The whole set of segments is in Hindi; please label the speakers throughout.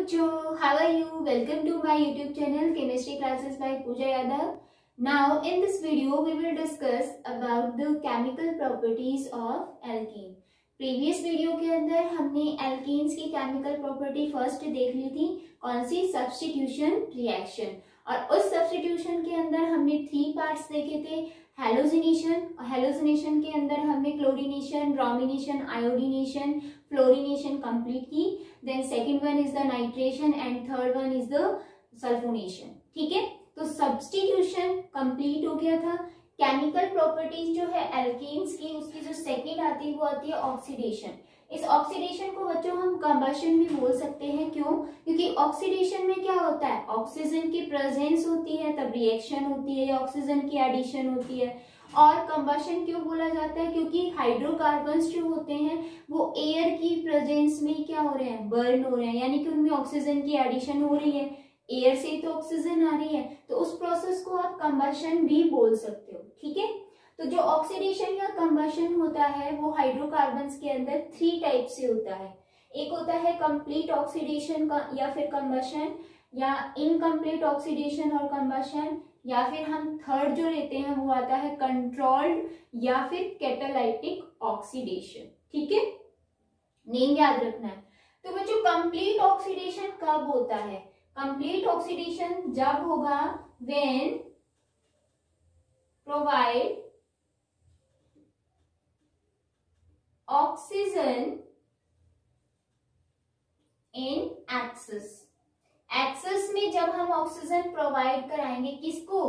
Speaker 1: बच्चों, how are you? Welcome to my YouTube channel Chemistry Classes by Pooja Yadav. Now in this video we will discuss about the chemical properties of alkene. Previous video के अंदर हमने एल्केन्स की केमिकल प्रॉपर्टी फर्स्ट देख ली थी, कौन सी? Substitution reaction. और उस सब्स्टिट्यूशन के अंदर हमने 3 पार्ट्स देखे थे, हेलोजिनेशन, और हेलोजिनेशन के अंदर हमने chlorination, bromination, iodination, fluorination complete की। Then second one is the nitration and third one is the sulphonation. ठीक है, तो सब्स्टिट्यूशन कंप्लीट हो गया था। केमिकल प्रॉपर्टीज जो है एल्केन्स की, उसकी जो सेकंड आती है वो आती है ऑक्सीडेशन। इस ऑक्सीडेशन को बच्चों हम कंबशन भी बोल सकते हैं। क्यों? क्योंकि ऑक्सीडेशन में क्या होता है, ऑक्सीजन की प्रेजेंस होती है तब रिएक्शन होती है या ऑक्सीजन की एडिशन होती है। और कंबशन क्यों बोला जाता है? क्योंकि हाइड्रोकार्बन्स जो होते हैं वो एयर की प्रेजेंस में क्या हो रहे हैं, बर्न हो रहे हैं, यानी कि उनमें ऑक्सीजन की एडिशन हो रही है। एयर से तो ऑक्सीजन आ रही है, तो उस प्रोसेस को आप कंबशन भी बोल सकते हो। ठीक है, तो जो ऑक्सीडेशन या कंबशन होता है वो हाइड्रोकार्बन्स के अंदर 3 टाइप से होता है। एक होता है कंप्लीट ऑक्सीडेशन का या फिर कंबशन, या इनकम्प्लीट ऑक्सीडेशन और कंबशन, या फिर हम थर्ड जो लेते हैं वो आता है कंट्रोल्ड या फिर कैटालाइटिक ऑक्सीडेशन। ठीक है, नेम याद रखना है। तो बच्चों कंप्लीट ऑक्सीडेशन कब होता है? कंप्लीट ऑक्सीडेशन जब होगा when provide oxygen in excess. Excess में जब हम ऑक्सीजन प्रोवाइड कराएंगे, किसको?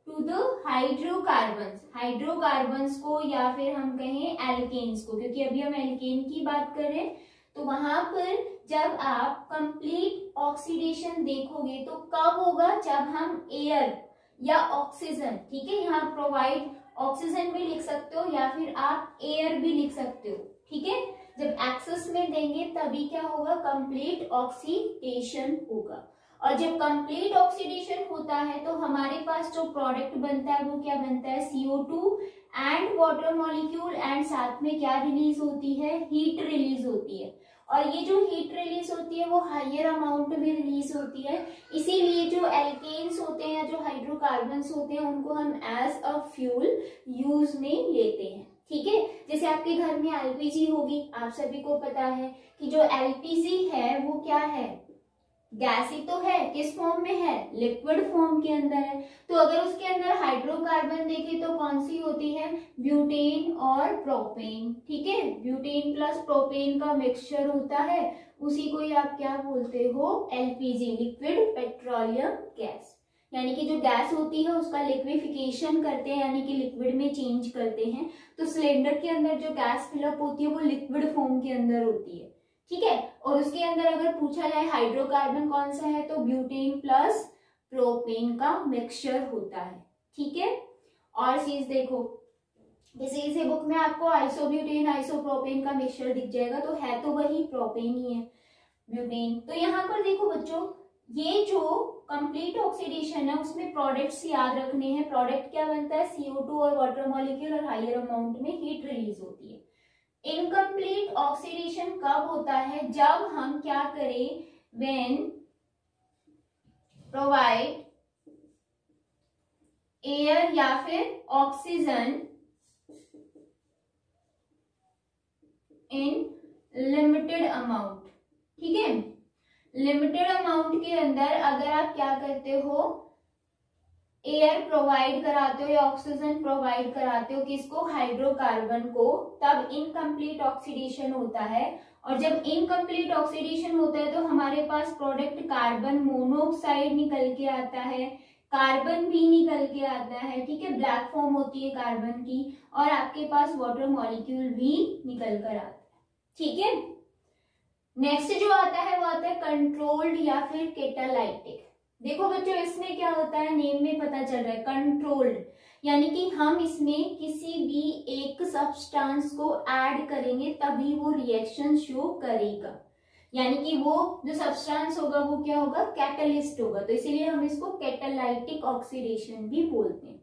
Speaker 1: टू द हाइड्रोकार्बन्स, हाइड्रोकार्बन्स को, या फिर हम कहें एल्केन्स को, क्योंकि अभी हम एल्केन की बात कर रहे हैं। तो वहां पर जब आप कंप्लीट ऑक्सीडेशन देखोगे तो कब होगा? जब हम एयर या ऑक्सीजन, ठीक है, यहाँ प्रोवाइड ऑक्सीजन भी लिख सकते हो या फिर आप एयर भी लिख सकते हो। ठीक है, जब एक्सेस में देंगे तभी क्या होगा? कंप्लीट ऑक्सीडेशन होगा। और जब कंप्लीट ऑक्सीडेशन होता है तो हमारे पास जो प्रोडक्ट बनता है वो क्या बनता है? CO2 and water molecule, and साथ में क्या रिलीज होती है? हीट रिलीज होती है। और ये जो हीट रिलीज होती है वो हायर अमाउंट में रिलीज होती है। इसीलिए जो एल्केन्स होते हैं, जो हाइड्रोकार्बन्स होते हैं, उनको हम एज अ फ्यूल यूज में लेते हैं। ठीक है, जैसे आपके घर में एलपीजी होगी, आप सभी को पता है कि जो एलपीजी है वो क्या है? गैस ही तो है। किस फॉर्म में है? लिक्विड फॉर्म के अंदर है। तो अगर उसके अंदर हाइड्रोकार्बन देखें तो कौन सी होती है? ब्यूटेन और प्रोपेन। ठीक है, ब्यूटेन प्लस प्रोपेन का मिक्सचर होता है, उसी को ही आप क्या बोलते हो? LPG, liquid petroleum gas. यानी कि जो गैस होती है उसका लिक्विफिकेशन करते हैं, यानी कि लिक्विड में चेंज करते हैं। तो सिलेंडर के अंदर जो गैस फिलअप होती है वो लिक्विड फॉर्म के अंदर होती है। ठीक है, और उसके अंदर अगर पूछा जाए हाइड्रोकार्बन कौन सा है तो ब्यूटेन प्लस प्रोपेन का मिक्सचर होता है। ठीक है, और चीज देखो, जैसे इसे बुक में आपको आइसोब्यूटेन, आइसोप्रोपेन का मिक्सचर दिख जाएगा, तो है तो वही प्रोपेन ही है, ब्यूटेन। तो यहाँ पर देखो बच्चों, ये जो कंप्लीट ऑक्सीडेशन है उसमें प्रोडक्ट्स याद रखने हैं। प्रोडक्ट क्या बनता है? CO2 और वाटर मॉलिक्यूल, और हायर अमाउंट में हीट रिलीज होती है। इनकम्प्लीट ऑक्सीडेशन कब होता है? जब हम क्या करें? व्हेन प्रोवाइड एयर या फिर ऑक्सीजन इन लिमिटेड अमाउंट। ठीक है, लिमिटेड अमाउंट के अंदर अगर आप क्या करते हो? एयर प्रोवाइड कराते हो या ऑक्सीजन प्रोवाइड कराते हो, किसको? हाइड्रोकार्बन को, तब इनकम्प्लीट ऑक्सीडेशन होता है। और जब इनकम्प्लीट ऑक्सीडेशन होता है तो हमारे पास प्रोडक्ट कार्बन मोनोऑक्साइड निकल के आता है, कार्बन भी निकल के आता है। ठीक है, ब्लैक फॉर्म होती है कार्बन की, और आपके पास वाटर मॉलिक्यूल भी निकल कर आता है। ठीक है, नेक्स्ट जो आता है वो आता है कंट्रोल्ड या फिर कैटालाइटिक। देखो बच्चों, इसमें क्या होता है? नेम में पता चल रहा है, कंट्रोल्ड, यानी कि हम इसमें किसी भी एक सब्सटेंस को ऐड करेंगे तभी वो रिएक्शन शो करेगा। यानी कि वो जो सब्सटेंस होगा वो क्या होगा? कैटलिस्ट होगा। तो इसीलिए हम इसको कैटालाइटिक ऑक्सीडेशन भी बोलते हैं।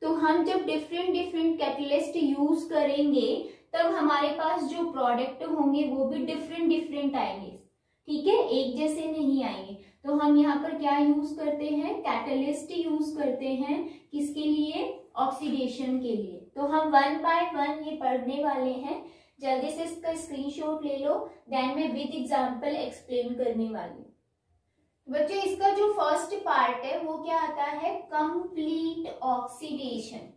Speaker 1: तो हम जब डिफरेंट डिफरेंट कैटलिस्ट यूज करेंगे तब हमारे पास जो प्रोडक्ट होंगे वो भी डिफरेंट डिफरेंट आएंगे। ठीक है, एक जैसे नहीं आएंगे। तो हम यहाँ पर क्या यूज करते हैं, कैटलिस्ट यूज करते हैं, किसके लिए, ऑक्सीडेशन के लिए। तो हम 1 बाय 1 ये पढ़ने वाले हैं, जल्दी से इसका स्क्रीनशॉट ले लो, देन मैं विद एग्जांपल एक्सप्लेन करने वाली हूँ। बच्चों इसका जो फर्स्ट पार्ट है वो क्या आता है, कंप्लीट ऑक्सीडेशन।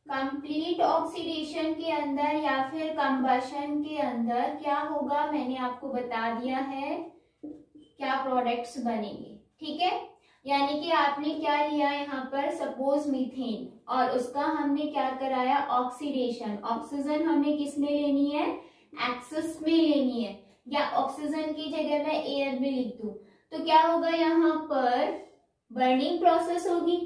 Speaker 1: कंप्लीट ऑक्सीडेशन के अंदर या फिर कंबशन के अंदर क्या होगा, मैंने आपको बता दिया है क्या प्रोडक्ट्स बनेंगे। ठीक है, यानी कि आपने क्या लिया यहाँ पर, सपोज मीथेन, और उसका हमने क्या कराया, ऑक्सीडेशन। ऑक्सीजन हमें किस में लेनी है, एक्सेस में लेनी है, या ऑक्सीजन की जगह मैं एयर भी लिख दूं तो क्या होगा, यहाँ पर बर्निंग प्रोसेस होगी।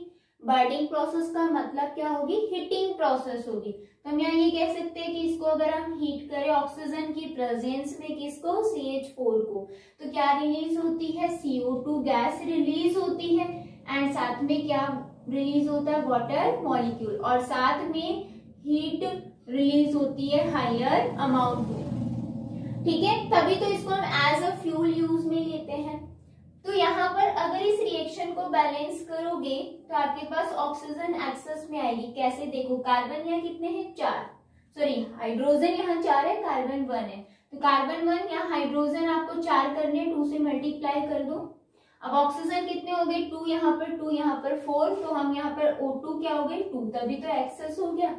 Speaker 1: बर्निंग प्रोसेस का मतलब क्या होगी, हीटिंग प्रोसेस होगी। तो हम यहाँ ये कह सकते हैं कि इसको अगर हम हीट करें ऑक्सीजन की प्रेजेंस में, किसको, CH4 को, तो क्या रिलीज होती है, CO2 गैस रिलीज होती है, एंड साथ में क्या रिलीज होता है, वाटर मॉलिक्यूल, और साथ में हीट रिलीज होती है हायर अमाउंट में। ठीक है, तभी तो इसको हम एज अ फ्यूल यूज में लेते हैं। तो यहाँ पर अगर इस रिएक्शन को बैलेंस करोगे तो आपके पास ऑक्सीजन एक्सेस में आएगी। कैसे, देखो कार्बन यहाँ कितने हैं, 4, सॉरी हाइड्रोजन यहाँ 4 है, कार्बन 1 है, तो कार्बन 1 यहाँ हाइड्रोजन आपको 4 करने, 2 से मल्टीप्लाई कर दो। अब ऑक्सीजन कितने हो गए, 2 यहाँ पर 2 यहाँ पर 4, तो हम यहाँ पर O2 क्या हो गए, 2, तभी तो एक्सेस हो गया।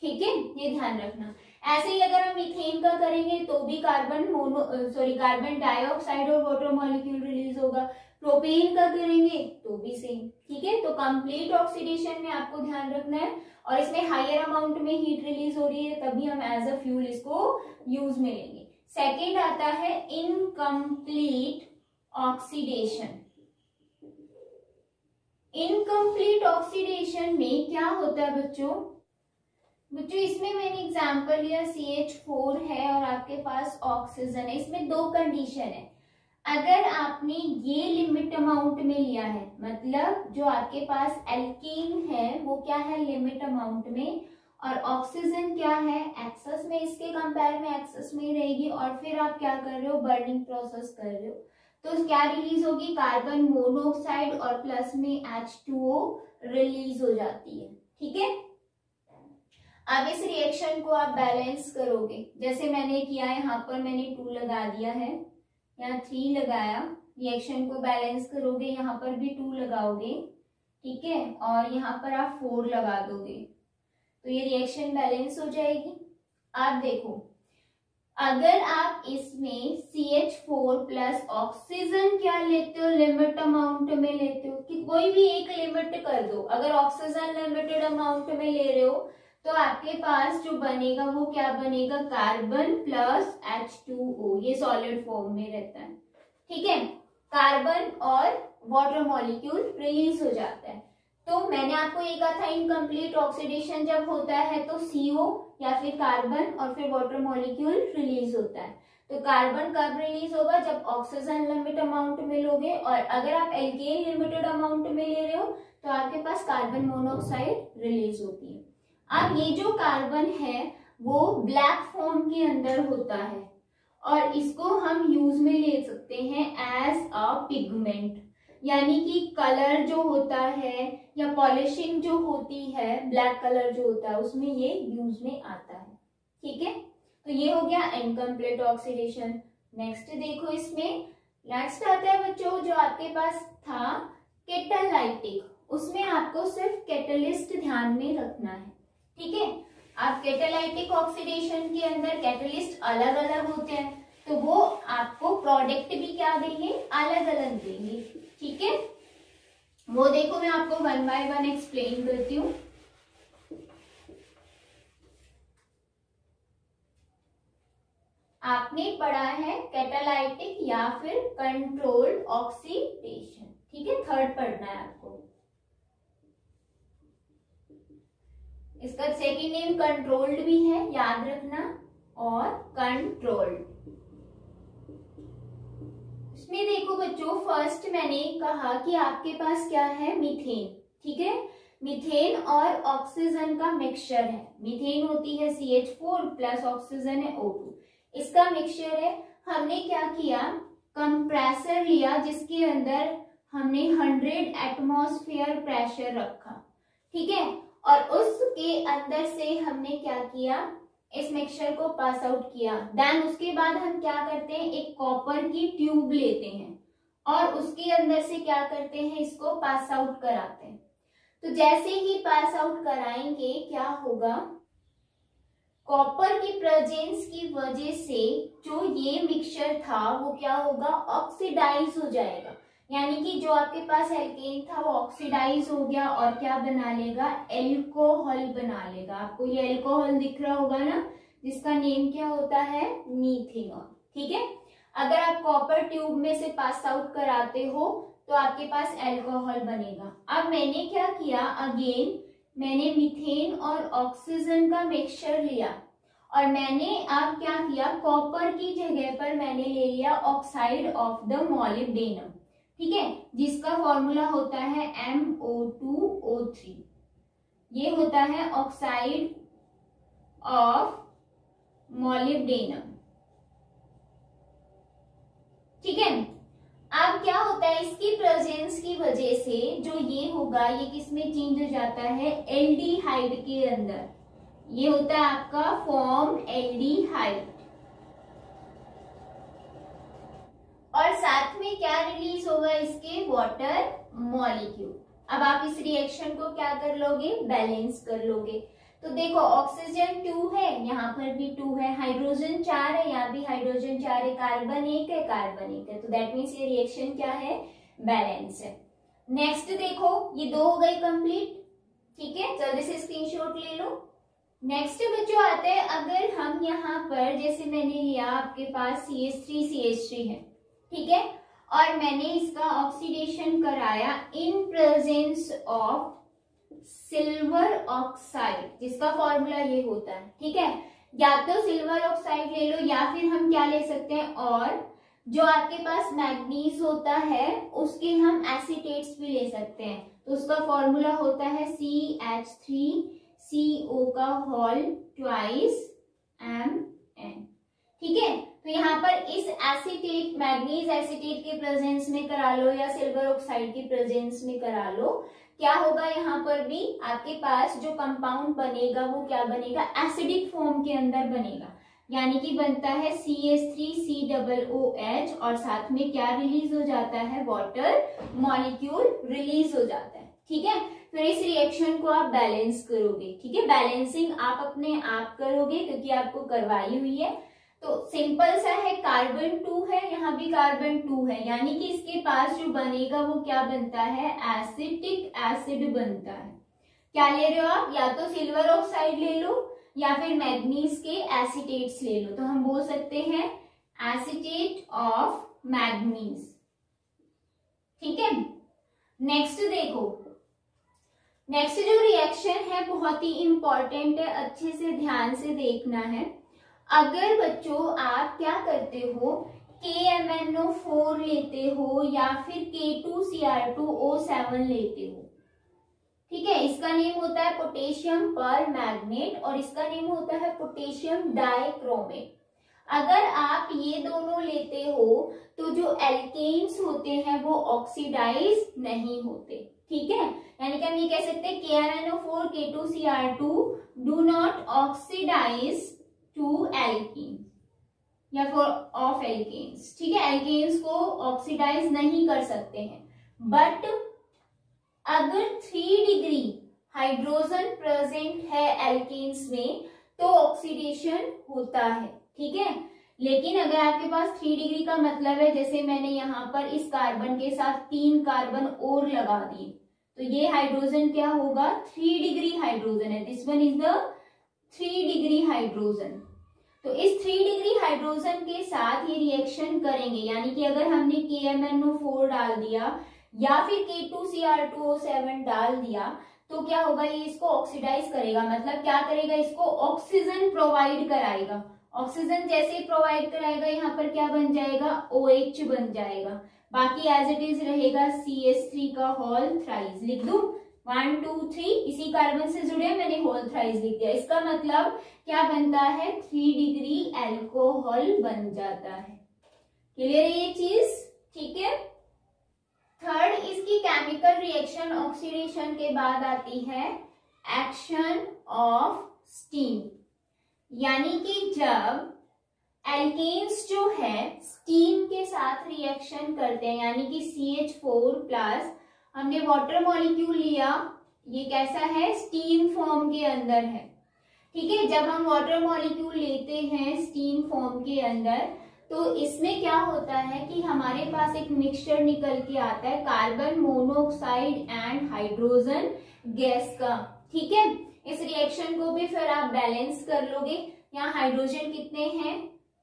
Speaker 1: ठीक है, ये ध्यान रखना। ऐसे ही अगर हम मीथेन का करेंगे तो भी कार्बन डाइऑक्साइड और वाटर मॉलिक्यूल रिलीज होगा। प्रोपेन का करेंगे तो भी सेम। ठीक है, तो कंप्लीट ऑक्सीडेशन में आपको ध्यान रखना है, और इसमें हायर अमाउंट में हीट रिलीज हो रही है, तभी हम एज अ फ्यूल इसको यूज में लेंगे। सेकेंड आता है इनकम्प्लीट ऑक्सीडेशन। इनकम्प्लीट ऑक्सीडेशन में क्या होता है बच्चों इसमें मैंने एग्जांपल लिया, CH4 है और आपके पास ऑक्सीजन है। इसमें 2 कंडीशन है। अगर आपने ये लिमिट अमाउंट में लिया है, मतलब जो आपके पास एल्कीन है वो क्या है, लिमिट अमाउंट में, और ऑक्सीजन क्या है, एक्सेस में, इसके कंपेयर में एक्सेस में ही रहेगी, और फिर आप क्या कर रहे हो, बर्निंग प्रोसेस कर रहे हो, तो क्या रिलीज होगी, कार्बन मोनोऑक्साइड और प्लस में H2O रिलीज हो जाती है। ठीक है, अब इस रिएक्शन को आप बैलेंस करोगे, जैसे मैंने किया, यहाँ पर मैंने 2 लगा दिया है, यहाँ 3 लगाया। रिएक्शन को बैलेंस करोगे, यहाँ पर भी 2 लगाओगे, ठीक है, और यहाँ पर आप 4 लगा दोगे, तो ये रिएक्शन बैलेंस हो जाएगी। आप देखो, अगर आप इसमें CH4 प्लस ऑक्सीजन क्या लेते हो, लिमिट अमाउंट में लेते हो, कि कोई भी एक लिमिट कर दो। अगर ऑक्सीजन लिमिटेड अमाउंट में ले रहे हो तो आपके पास जो बनेगा वो क्या बनेगा, कार्बन प्लस H2O, ये सॉलिड फॉर्म में रहता है। ठीक है, कार्बन और वाटर मॉलिक्यूल रिलीज हो जाता है। तो मैंने आपको ये कहा था, इनकम्प्लीट ऑक्सीडेशन जब होता है तो CO या फिर कार्बन और फिर वाटर मॉलिक्यूल रिलीज होता है। तो कार्बन कब रिलीज होगा, जब ऑक्सीजन लिमिट अमाउंट में लोगे, और अगर आप एल्केन लिमिटेड अमाउंट में ले रहे हो तो आपके पास कार्बन मोनोऑक्साइड रिलीज होती है। अब ये जो कार्बन है वो ब्लैक फॉर्म के अंदर होता है, और इसको हम यूज में ले सकते हैं एज अ पिगमेंट, यानी कि कलर जो होता है या पॉलिशिंग जो होती है, ब्लैक कलर जो होता है उसमें ये यूज में आता है। ठीक है, तो ये हो गया इनकम्प्लीट ऑक्सीडेशन। नेक्स्ट देखो, इसमें नेक्स्ट आता है बच्चों जो आपके पास था कैटालाइटिक, उसमें आपको सिर्फ कैटलिस्ट ध्यान में रखना है। ठीक है, आप कैटालाइटिक ऑक्सीडेशन के अंदर कैटलिस्ट अलग अलग होते हैं, तो वो आपको प्रोडक्ट भी क्या देंगे, अलग अलग देंगे। ठीक है, वो देखो मैं आपको 1 बाय 1 एक्सप्लेन करती हूँ। आपने पढ़ा है कैटालाइटिक या फिर कंट्रोल्ड ऑक्सीडेशन। ठीक है, थर्ड पढ़ना है आपको। इसका सेकेंड नेम कंट्रोल्ड भी है, याद रखना, और कंट्रोल्ड। इसमें देखो बच्चों, फर्स्ट मैंने कहा कि आपके पास क्या है, मीथेन। ठीक है, मीथेन और ऑक्सीजन का मिक्सचर है। मीथेन होती है CH4 प्लस ऑक्सीजन है O2, इसका मिक्सचर है। हमने क्या किया, कंप्रेसर लिया जिसके अंदर हमने 100 एटमॉस्फेयर प्रेशर रखा, ठीक है, और उसके अंदर से हमने क्या किया, इस मिक्सचर को पास आउट किया। देन उसके बाद हम क्या करते हैं, एक कॉपर की ट्यूब लेते हैं और उसके अंदर से क्या करते हैं, इसको पास आउट कराते हैं। तो जैसे ही पास आउट कराएंगे क्या होगा, कॉपर की प्रेजेंस की वजह से जो ये मिक्सचर था वो क्या होगा, ऑक्सीडाइज हो जाएगा, यानी कि जो आपके पास एल्केन था वो ऑक्सीडाइज हो गया और क्या बना लेगा, एल्कोहल बना लेगा। आपको ये एल्कोहल दिख रहा होगा ना, जिसका नेम क्या होता है, मीथेनॉल, ठीक है। अगर आप कॉपर ट्यूब में से पास आउट कराते हो तो आपके पास एल्कोहल बनेगा। अब मैंने क्या किया, अगेन मैंने मीथेन और ऑक्सीजन का मिक्सचर लिया और मैंने अब क्या किया, कॉपर की जगह पर मैंने ले लिया ऑक्साइड ऑफ द मॉलिब्डेनम, ठीक है, जिसका फॉर्मूला होता है MO2O3। ये होता है ऑक्साइड ऑफ मॉलिब्डेनम, ठीक है। अब क्या होता है, इसकी प्रेजेंस की वजह से जो ये होगा, ये किसमें चेंज हो जाता है, एल्डिहाइड के अंदर। ये होता है आपका फॉर्म एल्डिहाइड, और साथ में क्या रिलीज होगा, इसके वाटर मॉलिक्यूल। अब आप इस रिएक्शन को क्या कर लोगे, बैलेंस कर लोगे। तो देखो ऑक्सीजन 2 है, यहाँ पर भी 2 है, हाइड्रोजन 4 है, यहाँ भी हाइड्रोजन 4 है, कार्बन 1 है, कार्बन 1 है, तो दैट मीन्स ये रिएक्शन क्या है, बैलेंस है। नेक्स्ट देखो, ये 2 हो गई कंप्लीट, ठीक है, जल्दी से स्क्रीनशॉट ले लो। नेक्स्ट बच्चों आते हैं, अगर हम यहाँ पर जैसे मैंने लिया, आपके पास CH3 है, ठीक है, और मैंने इसका ऑक्सीडेशन कराया in presence of silver oxide, जिसका फॉर्मूला ये होता है, ठीक है। या तो सिल्वर ऑक्साइड ले लो या फिर हम क्या ले सकते हैं, और जो आपके पास मैग्नीज होता है उसके हम एसीटेट्स भी ले सकते हैं। तो उसका फॉर्मूला होता है CH3CO का होल ट्वाइस MN, ठीक है। तो यहाँ पर इस एसीटेट, मैग्नीज एसीटेट के प्रेजेंस में करा लो या सिल्वर ऑक्साइड के प्रेजेंस में करा लो, क्या होगा, यहाँ पर भी आपके पास जो कंपाउंड बनेगा वो क्या बनेगा, एसिडिक फॉर्म के अंदर बनेगा, यानी कि बनता है CH3COOH और साथ में क्या रिलीज हो जाता है, वाटर मॉलिक्यूल रिलीज हो जाता है, ठीक है। फिर इस रिएक्शन को आप बैलेंस करोगे, ठीक है, बैलेंसिंग आप अपने आप करोगे क्योंकि आपको करवाई हुई है। तो सिंपल सा है, कार्बन 2 है, यहाँ भी कार्बन 2 है, यानी कि इसके पास जो बनेगा वो क्या बनता है, एसिटिक एसिड बनता है। क्या ले रहे हो आप, या तो सिल्वर ऑक्साइड ले लो या फिर मैग्नीज के एसीटेट्स ले लो, तो हम बोल सकते हैं एसीटेट ऑफ मैग्नीज, ठीक है। नेक्स्ट देखो, नेक्स्ट जो रिएक्शन है बहुत ही इंपॉर्टेंट है, अच्छे से ध्यान से देखना है। अगर बच्चों आप क्या करते हो, KMnO4 लेते हो या फिर K2Cr2O7 लेते हो, ठीक है, इसका नेम होता है पोटेशियम पर मैग्नेट और इसका नेम होता है पोटेशियम डाइक्रोमेट। अगर आप ये दोनों लेते हो तो जो एल्केन्स होते हैं वो ऑक्सीडाइज नहीं होते, ठीक है, यानी कि हम ये कह सकते हैं KMnO4 K2Cr2 do not oxidize to alkene या फॉर ऑफ एल्केन्स, ठीक है, एल्केन्स को ऑक्सीडाइज नहीं कर सकते हैं। बट अगर 3 डिग्री हाइड्रोजन प्रेजेंट है एल्केन्स में तो ऑक्सीडेशन होता है, ठीक है। लेकिन अगर आपके पास 3 डिग्री का मतलब है, जैसे मैंने यहाँ पर इस कार्बन के साथ 3 कार्बन और लगा दिए, तो ये हाइड्रोजन क्या होगा, 3 डिग्री हाइड्रोजन है, this one is the 3 degree hydrogen. तो इस 3 डिग्री हाइड्रोजन के साथ ये रिएक्शन करेंगे, यानी कि अगर हमने KMnO4 डाल दिया या फिर K2Cr2O7 डाल दिया तो क्या होगा, ये इसको ऑक्सीडाइज करेगा, मतलब क्या करेगा, इसको ऑक्सीजन प्रोवाइड कराएगा। ऑक्सीजन जैसे प्रोवाइड कराएगा यहाँ पर क्या बन जाएगा, OH बन जाएगा, बाकी एज इट इज रहेगा CH3 का होल थ्राइस। लिख दूं 1 2 3, इसी कार्बन से जुड़े मैंने होल थ्राइस लिख दिया। इसका मतलब क्या बनता है, 3 डिग्री एल्कोहल बन जाता है, क्लियर है ये चीज? ठीक है। थर्ड, इसकी केमिकल रिएक्शन ऑक्सीडेशन के बाद आती है एक्शन ऑफ स्टीम, यानी कि जब एल्केन्स जो है स्टीम के साथ रिएक्शन करते हैं, यानी कि CH4+, हमने वाटर मॉलिक्यूल लिया, ये कैसा है, स्टीम फॉर्म के अंदर है। ठीक है, जब हम वाटर मॉलिक्यूल लेते हैं स्टीम फॉर्म के अंदर, तो इसमें क्या होता है कि हमारे पास एक मिक्सचर निकल के आता है carbon monoxide and hydrogen gas का। ठीक है, इस रिएक्शन को भी फिर आप बैलेंस कर लोगे। यहाँ हाइड्रोजन कितने हैं,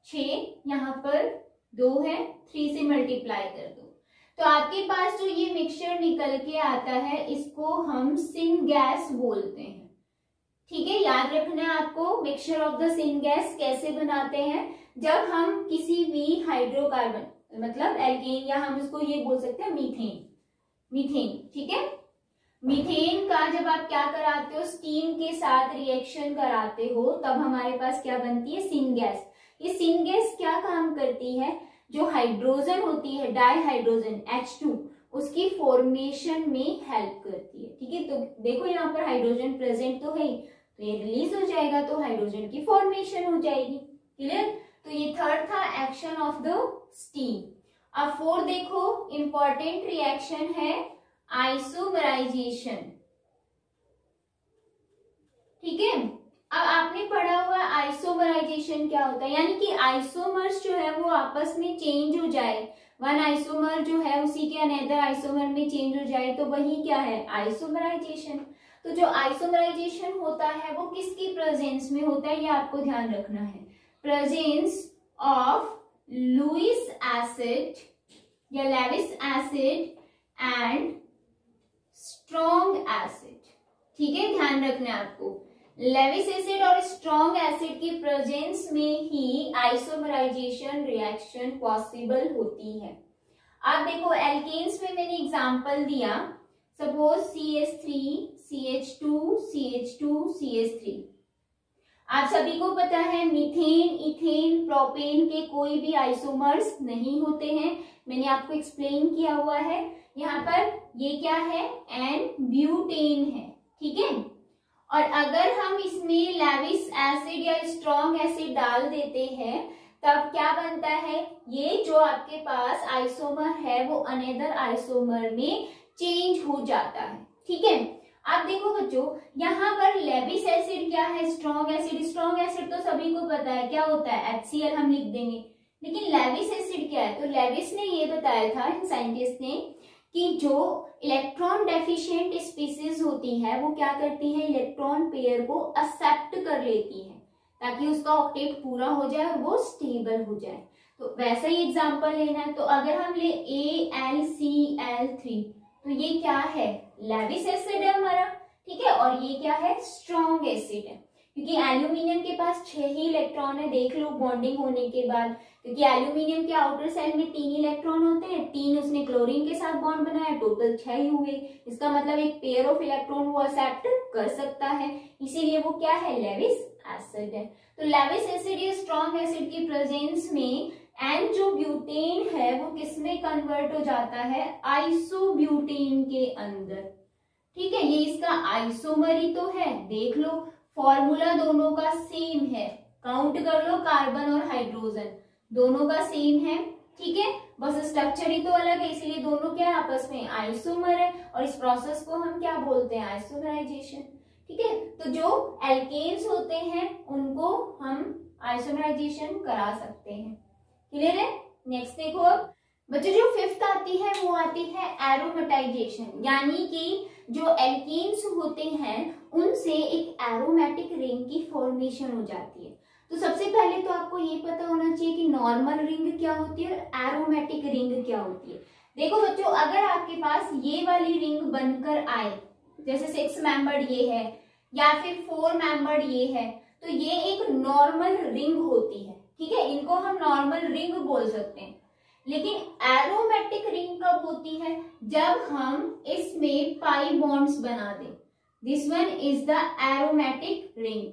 Speaker 1: 6, यहाँ पर 2 है, 3 से मल्टीप्लाई कर दो, तो आपके पास जो ये मिक्सचर निकल के आता है इसको हम सिन गैस बोलते हैं। ठीक है, याद रखना है आपको mixture of the syn gas कैसे बनाते हैं, जब हम किसी भी हाइड्रोकार्बन मतलब एल्केन, या हम इसको ये बोल सकते हैं मीथेन। ठीक है, मीथेन का जब आप क्या कराते हो, स्टीम के साथ रिएक्शन कराते हो, तब हमारे पास क्या बनती है, सिन गैस। ये सिन गैस क्या काम करती है, जो हाइड्रोजन होती है डाइहाइड्रोजन H2, उसकी फॉर्मेशन में हेल्प करती है। ठीक है, तो देखो यहाँ पर हाइड्रोजन प्रेजेंट तो है, तो ये रिलीज हो जाएगा तो हाइड्रोजन की फॉर्मेशन हो जाएगी। क्लियर? तो ये थर्ड था एक्शन ऑफ द स्टीम। अब फोर्थ देखो, इंपॉर्टेंट रिएक्शन है आइसोमराइजेशन। ठीक है, अब आपने पढ़ा हुआ आइसोमराइजेशन क्या होता है, यानी कि आइसोमर्स जो है वो आपस में चेंज हो जाए, वन आइसोमर जो है उसी के अनदर आइसोमर में चेंज हो जाए, तो वही क्या है, आइसोमराइजेशन। तो जो आइसोमराइजेशन होता है वो किसकी प्रेजेंस में होता है, ये आपको ध्यान रखना है, प्रेजेंस ऑफ लुईस एसिड या Lewis acid and strong acid. ठीक है, ध्यान रखना है आपको, लेविस एसिड और स्ट्रॉन्ग एसिड की प्रेजेंस में ही आइसोमराइजेशन रिएक्शन पॉसिबल होती है। आप देखो एल्केन्स में मैंने एग्जांपल दिया, suppose CH3 CH2 CH2 CH3। आप सभी को पता है मीथेन, इथेन, प्रोपेन के कोई भी आइसोमर्स नहीं होते हैं, मैंने आपको एक्सप्लेन किया हुआ है। यहाँ पर ये क्या है, एन ब्यूटेन है। ठीक है, और अगर हम इसमें लेविस एसिड या स्ट्रॉन्ग एसिड डाल देते हैं तब क्या बनता है, ये जो आपके पास आइसोमर है वो अनदर आइसोमर में चेंज हो जाता है। ठीक है, आप देखो बच्चों, यहाँ पर लेविस एसिड क्या है, स्ट्रॉन्ग एसिड। स्ट्रॉन्ग एसिड तो सभी को पता है क्या होता है, HCl हम लिख देंगे, लेकिन लेविस एसिड क्या है, तो लेविस ने ये बताया था, साइंटिस्ट ने, कि जो इलेक्ट्रॉन डेफिशिएंट स्पीसीज होती है वो क्या करती है, इलेक्ट्रॉन पेयर को एक्सेप्ट कर लेती है ताकि उसका ऑक्टेट पूरा हो जाए और वो स्टेबल हो जाए। तो वैसा ही एग्जांपल लेना है, तो अगर हम ले AlCl3, तो ये क्या है, लेविस एसिड है हमारा। ठीक है, और ये क्या है, स्ट्रॉन्ग एसिड है, क्योंकि एल्यूमिनियम के पास 6 ही इलेक्ट्रॉन है, देख लो बॉन्डिंग होने के बाद, क्योंकि एल्यूमिनियम के आउटर सेल में 3 इलेक्ट्रॉन होते हैं, 3 उसने क्लोरीन के साथ बॉन्ड बनाया, टोटल 6 ही हुए, इसका मतलब एक पेयर ऑफ इलेक्ट्रॉन वो एक्सेप्ट कर सकता है, इसीलिए वो क्या है, लेविस एसिड है। तो लेविस एसिड या स्ट्रॉन्ग एसिड की प्रेजेंस में एन जो ब्यूटेन है वो किसमें कन्वर्ट हो जाता है, आइसोब्यूटेन के अंदर। ठीक है, ये इसका आइसोमर ही तो है, देख लो फॉर्मूला दोनों का सेम है, काउंट कर लो, कार्बन और हाइड्रोजन दोनों का सेम है। ठीक है, बस स्ट्रक्चर ही तो अलग है, इसलिए दोनों क्या आपस में आइसोमर है, और इस प्रोसेस को हम क्या बोलते हैं, आइसोमराइजेशन। ठीक है, तो जो एल्केन्स होते हैं उनको हम आइसोमराइजेशन करा सकते हैं। क्लियर है? नेक्स्ट देखो, अब बच्चों जो फिफ्थ आती है वो आती है एरोमेटाइजेशन, यानी कि जो एल्केन्स होते हैं उनसे एक एरोमेटिक रिंग की फॉर्मेशन हो जाती है। तो सबसे पहले तो आपको ये पता होना चाहिए कि नॉर्मल रिंग क्या होती है और एरोमेटिक रिंग क्या होती है। देखो बच्चों, अगर आपके पास ये वाली रिंग बनकर आए, जैसे 6 मेंबर्ड ये है या फिर 4 मेंबर्ड ये है, तो ये एक नॉर्मल रिंग होती है। ठीक है, इनको हम नॉर्मल रिंग बोल सकते हैं। लेकिन एरोमेटिक रिंग कब होती है, जब हम इसमें पाई बॉन्ड्स बना दें। This one is the aromatic ring.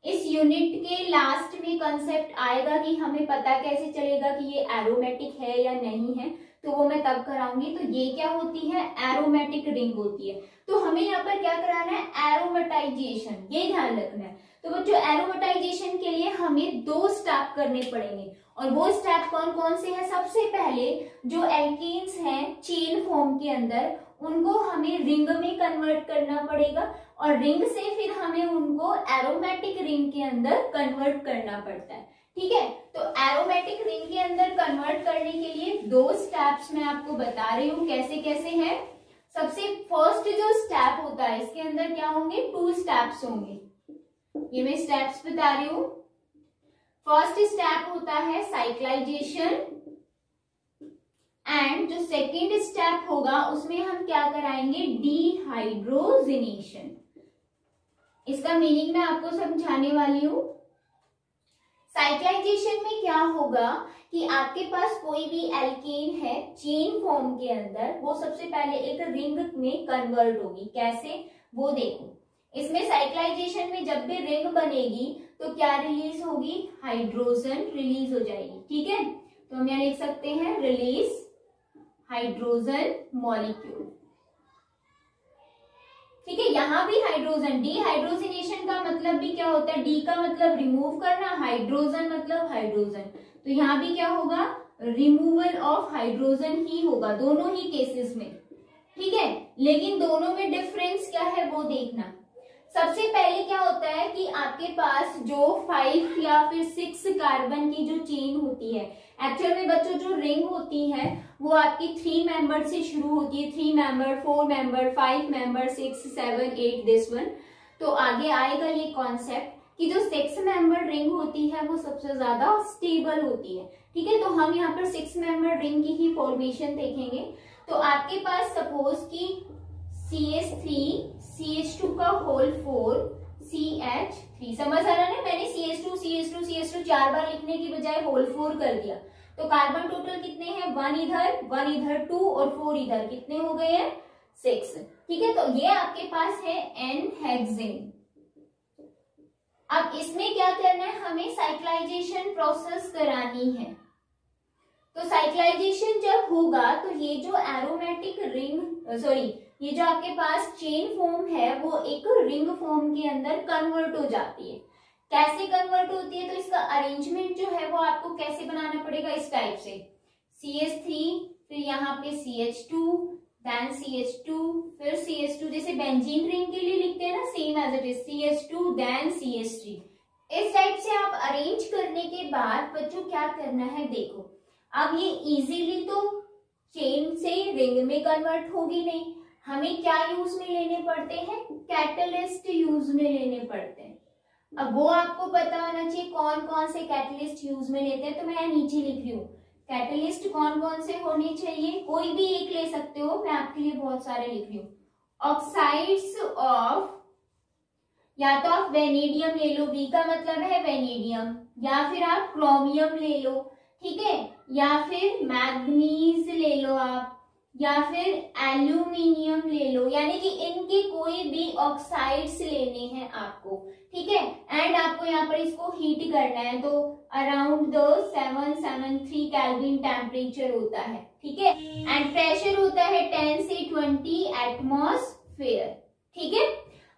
Speaker 1: इस यूनिट के लास्ट में कंसेप्ट आएगा कि हमें पता कैसे चलेगा कि ये एरोमेटिक है या नहीं है, तो वो मैं तब कराऊंगी। तो ये क्या होती है, एरोमेटिक रिंग होती है। तो हमें यहाँ पर क्या कराना है, एरोमेटाइजेशन, ये ध्यान रखना है। तो बच्चों एरोमेटाइजेशन के लिए हमें 2 स्टेप करने पड़ेंगे, और वो स्टेप कौन कौन से हैं। सबसे पहले जो एल्केन्स हैं चेन फॉर्म के अंदर, उनको हमें रिंग में कन्वर्ट करना पड़ेगा, और रिंग से फिर हमें उनको एरोमेटिक रिंग के अंदर कन्वर्ट करना पड़ता है। ठीक है, तो एरोमेटिक रिंग के अंदर कन्वर्ट करने के लिए 2 स्टेप्स मैं आपको बता रही हूँ कैसे कैसे हैं। सबसे फर्स्ट जो स्टेप होता है, इसके अंदर क्या होंगे, 2 स्टेप्स होंगे। ये मैं स्टेप्स बता रही हूँ। फर्स्ट स्टेप होता है साइक्लाइजेशन, एंड जो सेकेंड स्टेप होगा उसमें हम क्या कराएंगे, डिहाइड्रोजिनेशन। इसका मीनिंग मैं आपको समझाने वाली हूँ। साइक्लाइजेशन में क्या होगा कि आपके पास कोई भी एल्केन है चेन फॉर्म के अंदर, वो सबसे पहले एक रिंग में कन्वर्ट होगी। कैसे, वो देखो। इसमें साइक्लाइजेशन में जब भी रिंग बनेगी तो क्या रिलीज होगी, हाइड्रोजन रिलीज हो जाएगी। ठीक है, तो हम यहाँ लिख सकते हैं रिलीज हाइड्रोजन मॉलिक्यूल। ठीक है, यहां भी हाइड्रोजन, डिहाइड्रोजिनेशन का मतलब भी क्या होता है, डी का मतलब रिमूव करना, हाइड्रोजन मतलब हाइड्रोजन। तो यहाँ भी क्या होगा, रिमूवल ऑफ हाइड्रोजन ही होगा दोनों ही केसेस में। ठीक है, लेकिन दोनों में डिफरेंस क्या है वो देखना। सबसे पहले क्या होता है कि आपके पास जो 5 या फिर 6 कार्बन की जो चेन होती है, एक्चुअल में बच्चों जो रिंग होती है वो आपकी 3 मेंबर से शुरू होती है, 3 member, 4 member, 5 member, 6, 7, 8, this one. तो आगे आएगा ये कॉन्सेप्ट कि जो 6 मेंबर रिंग होती है वो सबसे ज्यादा स्टेबल होती है। ठीक है, तो हम यहाँ पर 6 मेंबर रिंग की ही फॉर्मेशन देखेंगे। तो आपके पास सपोज कि CH3 CH2 का होल 4 CH3, समझ आ रहा है ना, मैंने CH2 4 बार लिखने की बजाय होल 4 कर दिया। तो कार्बन टोटल कितने हैं, 1 इधर 2 और 4 इधर, कितने हो गए हैं, 6। ठीक है, तो ये आपके पास है N-हेक्सेन। अब इसमें क्या करना है, हमें साइक्लाइजेशन प्रोसेस करानी है। तो साइक्लाइजेशन जब होगा तो ये जो एरोमेटिक रिंग, ये जो आपके पास चेन फॉर्म है वो एक रिंग फॉर्म के अंदर कन्वर्ट हो जाती है। कैसे कन्वर्ट होती है, तो इसका अरेंजमेंट जो है वो आपको कैसे बनाना पड़ेगा, इस टाइप से, CH3, फिर यहाँ पे CH2, देन CH2, फिर CH2, जैसे बेंजीन रिंग के लिए लिखते हैं ना, same as it is, CH2 then CH3। इस टाइप से आप अरेंज करने के बाद बच्चों क्या करना है, देखो अब ये इजीली तो चेन से रिंग में कन्वर्ट होगी नहीं, हमें क्या यूज में लेने पड़ते हैं, कैटलिस्ट यूज में लेने पड़ते हैं। अब वो आपको पता होना चाहिए कौन कौन से कैटलिस्ट यूज में लेते हैं। तो मैं नीचे लिख रही हूँ कैटलिस्ट कौन कौन से होने चाहिए, कोई भी एक ले सकते हो, मैं आपके लिए बहुत सारे लिख रही हूँ। ऑक्साइड्स ऑफ, या तो आप वेनेडियम ले लो, वी का मतलब है वेनेडियम, या फिर आप क्रोमियम ले लो, ठीक है, या फिर मैग्नीज ले लो आप, या फिर एल्यूमिनियम ले लो, यानी कि इनके कोई भी ऑक्साइड्स लेने हैं आपको। ठीक है, एंड आपको यहाँ पर इसको हीट करना है, तो अराउंड द 773 केल्विन टेम्परेचर होता है। ठीक है, एंड प्रेशर होता है 10 से 20 एटमॉस्फेयर। ठीक है,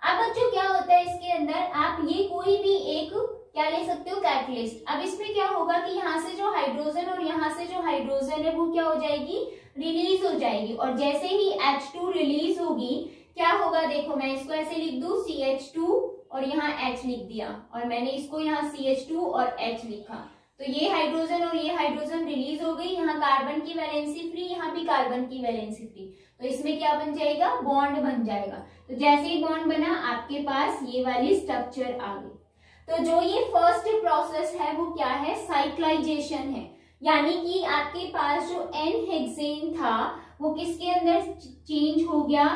Speaker 1: अब बच्चों क्या होता है इसके अंदर, आप ये कोई भी एक क्या ले सकते हो, कैटलिस्ट। अब इसमें क्या होगा कि यहाँ से जो हाइड्रोजन और यहाँ से जो हाइड्रोजन है वो क्या हो जाएगी, रिलीज हो जाएगी, और जैसे ही H2 रिलीज होगी क्या होगा, देखो मैं इसको ऐसे लिख दूं, CH2 और यहाँ H लिख दिया, और मैंने इसको यहाँ CH2 और H लिखा, तो ये हाइड्रोजन और ये हाइड्रोजन रिलीज हो गई, यहाँ कार्बन की वैलेंसी फ्री, यहाँ भी कार्बन की वैलेंसी फ्री, तो इसमें क्या बन जाएगा, बॉन्ड बन जाएगा। तो जैसे ही बॉन्ड बना आपके पास ये वाली स्ट्रक्चर आ गई। तो जो ये फर्स्ट प्रोसेस है वो क्या है, साइक्लाइजेशन है, यानी कि आपके पास जो N-हेक्सेन था वो किसके अंदर चेंज हो गया,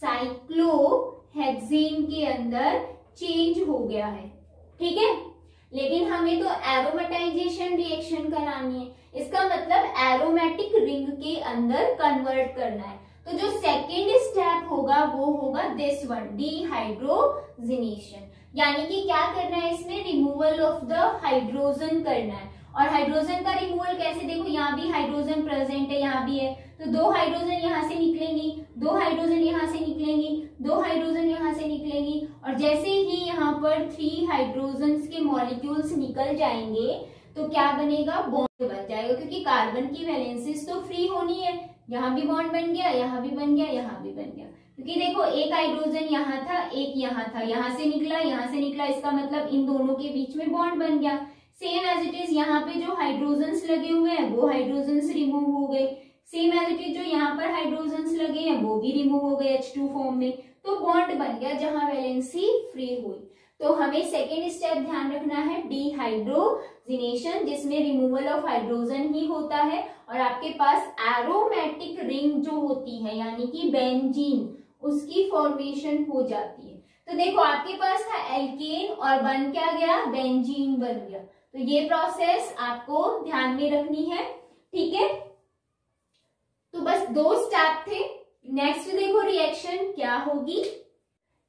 Speaker 1: साइक्लोहेक्सेन के अंदर चेंज हो गया है। ठीक है, लेकिन हमें तो एरोमेटाइजेशन रिएक्शन करानी है, इसका मतलब एरोमेटिक रिंग के अंदर कन्वर्ट करना है। तो जो सेकेंड स्टेप होगा वो होगा दिस वन, डिहाइड्रोजिनेशन, यानी कि क्या करना है इसमें, रिमूवल ऑफ द हाइड्रोजन करना है। और हाइड्रोजन का रिमूवल कैसे, देखो यहाँ भी हाइड्रोजन प्रेजेंट है, यहाँ भी है, तो 2 हाइड्रोजन यहाँ से निकलेंगी, 2 हाइड्रोजन यहाँ से निकलेंगी, 2 हाइड्रोजन यहाँ से निकलेंगी, और जैसे ही यहाँ पर 3 हाइड्रोजन के मॉलिक्यूल्स निकल जाएंगे तो क्या बनेगा, बॉन्ड बन जाएगा, क्योंकि कार्बन की वैलेंसीज तो फ्री होनी है। यहाँ भी बॉन्ड बन गया, यहाँ भी बन गया, यहाँ भी बन गया, क्योंकि देखो एक हाइड्रोजन यहाँ था, एक यहाँ था, यहाँ से निकला, यहाँ से निकला, इसका मतलब इन दोनों के बीच में बॉन्ड बन गया। सेम एज इट इज यहाँ पे जो हाइड्रोजन्स लगे हुए हैं वो हाइड्रोजन्स रिमूव हो गए, सेम एज इट इज जो यहाँ पर हाइड्रोजन्स लगे हैं वो भी रिमूव हो गए H2 फॉर्म में, तो बॉन्ड बन गया जहां वैलेंसी फ्री हुई। तो हमें सेकेंड स्टेप ध्यान रखना है डिहाइड्रोजिनेशन, जिसमें रिमूवल ऑफ हाइड्रोजन ही होता है, और आपके पास एरोमेटिक रिंग जो होती है यानी कि बेंजीन, उसकी फॉर्मेशन हो जाती है। तो देखो आपके पास था एल्केन और बन क्या गया, बेंजीन बन गया। तो ये प्रोसेस आपको ध्यान में रखनी है, ठीक है। तो बस 2 स्टेप थे। नेक्स्ट देखो रिएक्शन क्या होगी।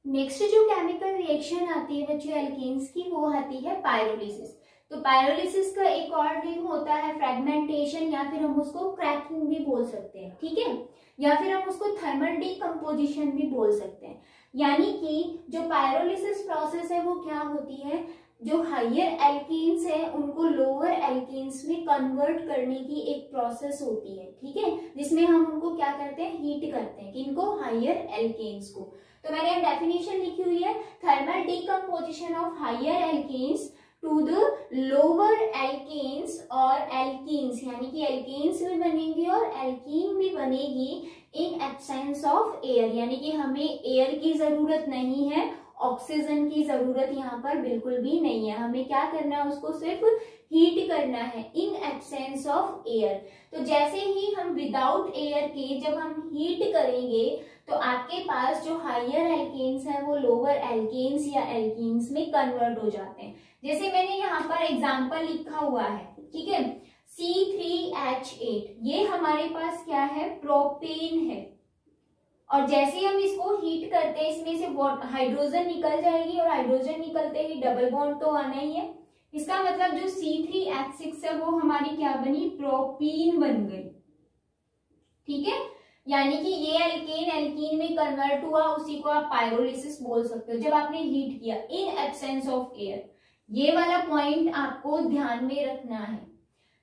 Speaker 1: नेक्स्ट जो केमिकल रिएक्शन आती है बच्चों एल्केन्स की, वो आती है पायरोलिसिस। तो पायरोलिसिस का एक और नेम होता है फ्रेगमेंटेशन, या फिर हम उसको क्रैकिंग भी बोल सकते हैं, ठीक है, या फिर हम उसको थर्मल डीकम्पोजिशन भी बोल सकते हैं। यानी कि जो पायरोलिसिस प्रोसेस है वो क्या होती है, जो हायर एल्केन्स है उनको लोअर एल्केन्स में कन्वर्ट करने की एक प्रोसेस होती है, ठीक है, जिसमें हम उनको क्या करते हैं, हीट करते हैं, किनको, हायर एल्केन्स को। तो मैंने यहाँ डेफिनेशन लिखी हुई है, thermal decomposition of higher alkanes to the lower alkanes और एल्कीन्स, यानी कि एल्केन्स भी बनेंगे और एल्कीन भी बनेगी इन एब्सेंस ऑफ एयर, यानी कि हमें एयर की जरूरत नहीं है, ऑक्सीजन की जरूरत यहाँ पर बिल्कुल भी नहीं है, हमें क्या करना है, उसको सिर्फ हीट करना है इन एब्सेंस ऑफ एयर। तो जैसे ही हम विदाउट एयर के जब हम हीट करेंगे तो आपके पास जो हायर एल्केन्स है वो लोअर एल्केन्स या एल्कीन्स में कन्वर्ट हो जाते हैं। जैसे मैंने यहाँ पर एग्जाम्पल लिखा हुआ है, ठीक है, C3H8, ये हमारे पास क्या है, प्रोपेन है, और जैसे ही हम इसको हीट करते हैं इसमें से हाइड्रोजन निकल जाएगी, और हाइड्रोजन निकलते ही डबल बॉन्ड तो आना ही है। इसका मतलब जो C3H6 है वो हमारी क्या बनी, प्रोपीन बन गई, ठीक है। यानी कि ये एल्केन एल्कीन में कन्वर्ट हुआ, उसी को आप पायरोलिसिस बोल सकते हो, जब आपने हीट किया इन एब्सेंस ऑफ एयर। ये वाला पॉइंट आपको ध्यान में रखना है।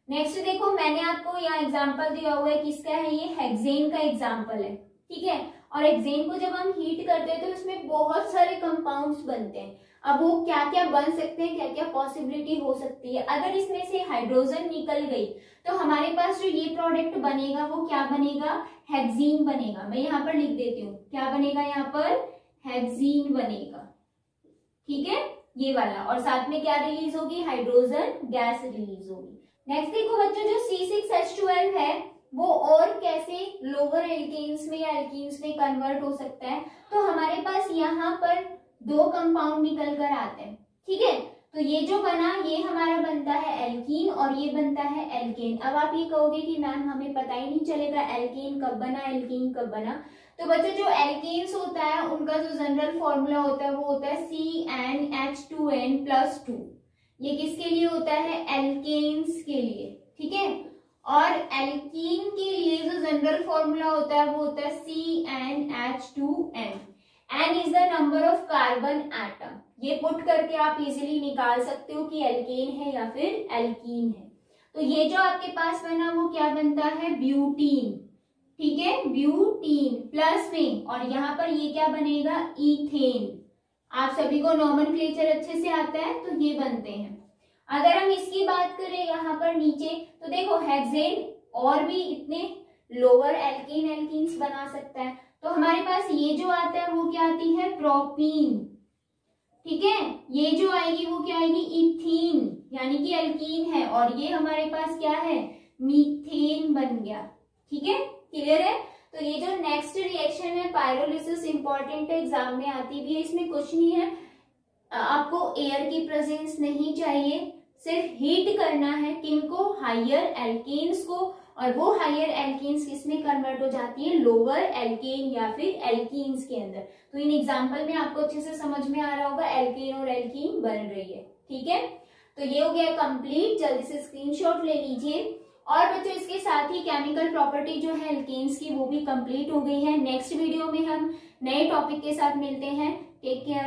Speaker 1: नेक्स्ट देखो, मैंने आपको यहाँ एग्जाम्पल दिया हुआ है, किसका है, ये हेक्सेन का एग्जाम्पल है, ठीक है। और हेक्सेन को जब हम हीट करते हैं तो इसमें बहुत सारे कंपाउंड्स बनते हैं। अब वो क्या क्या बन सकते हैं, क्या क्या पॉसिबिलिटी हो सकती है, अगर इसमें से हाइड्रोजन निकल गई तो हमारे पास जो ये प्रोडक्ट बनेगा वो क्या बनेगा, हेक्सीन बनेगा। मैं यहाँ पर लिख देती हूँ, क्या बनेगा, यहाँ पर हेक्सीन बनेगा, ठीक है, ये वाला, और साथ में क्या रिलीज होगी, हाइड्रोजन गैस रिलीज होगी। नेक्स्ट देखो बच्चों, जो C6H12 है वो और कैसे लोअर एल्केन्स में या एल्कीन्स में कन्वर्ट हो सकता है। तो हमारे पास यहाँ पर 2 कंपाउंड निकल कर आते हैं, ठीक है। तो ये जो बना ये हमारा बनता है एल्कीन और ये बनता है एल्केन। अब आप ये कहोगे कि मैम हमें पता ही नहीं चलेगा एल्केन कब बना, एल्कीन कब बना। तो बच्चों जो एल्केन्स होता है उनका जो जनरल फॉर्मूला होता है वो होता है CnH2n+2। ये किसके लिए होता है, एल्केन्स के लिए, ठीक है। और एल्कीन के लिए जो जनरल फॉर्मूला होता है वो होता है CnH2n। N is the number of carbon atom. ये पुट करके आप इजीली निकाल सकते हो कि एल्केन है या फिर एल्कीन है। तो ये जो आपके पास बना वो क्या बनता है, ब्यूटीन, ठीक है, ब्यूटीन प्लस में, और यहाँ पर ये क्या बनेगा, इथेन। आप सभी को नॉमेनक्लेचर अच्छे से आता है तो ये बनते हैं। अगर हम इसकी बात करें यहाँ पर नीचे, तो देखो हेक्सेन और भी इतने लोअर एल्कीन एल्कीन्स बना सकता है। तो हमारे पास ये जो आता है वो क्या आती है, प्रोपीन, ठीक है। ये जो आएगी वो क्या आएगी, इथीन, यानी कि एल्कीन है, और ये हमारे पास क्या है, मीथेन बन गया, ठीक है, क्लियर है। तो ये जो नेक्स्ट रिएक्शन है पायरोलिसिस, इंपॉर्टेंट है, एग्जाम में आती भी है, इसमें कुछ नहीं है, आपको एयर की प्रेजेंस नहीं चाहिए, सिर्फ हीट करना है, किनको, हायर एल्केन्स को, और वो हायर एल्केन्स किसमें कन्वर्ट हो जाती है, लोअर एल्केन या फिर एल्कीन्स के अंदर। तो इन एग्जाम्पल में आपको अच्छे से समझ में आ रहा होगा एल्केन और एल्कीन बन रही है। ठीक है, तो ये हो गया कंप्लीट, जल्दी से स्क्रीनशॉट ले लीजिए। और बच्चों इसके साथ ही केमिकल प्रॉपर्टी जो है एल्केन्स की वो भी कंप्लीट हो गई है। नेक्स्ट वीडियो में हम नए टॉपिक के साथ मिलते हैं। Take care.